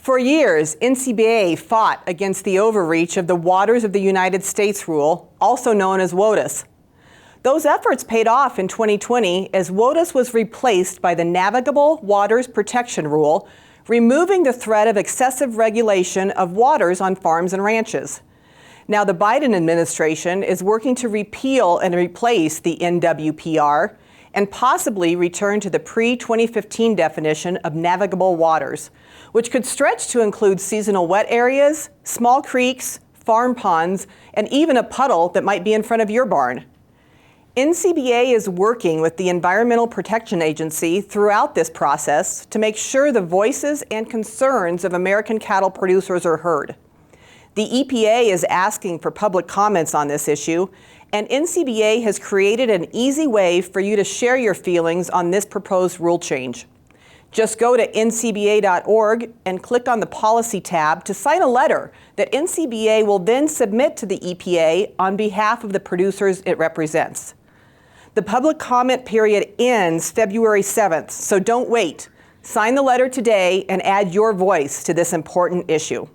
For years, NCBA fought against the overreach of the Waters of the United States rule, also known as WOTUS. Those efforts paid off in 2020 as WOTUS was replaced by the Navigable Waters Protection Rule, removing the threat of excessive regulation of waters on farms and ranches. Now, the Biden administration is working to repeal and replace the NWPR and possibly return to the pre-2015 definition of navigable waters, which could stretch to include seasonal wet areas, small creeks, farm ponds, and even a puddle that might be in front of your barn. NCBA is working with the Environmental Protection Agency throughout this process to make sure the voices and concerns of American cattle producers are heard. The EPA is asking for public comments on this issue, and NCBA has created an easy way for you to share your feelings on this proposed rule change. Just go to ncba.org and click on the Policy tab to sign a letter that NCBA will then submit to the EPA on behalf of the producers it represents. The public comment period ends February 7th, so don't wait. Sign the letter today and add your voice to this important issue.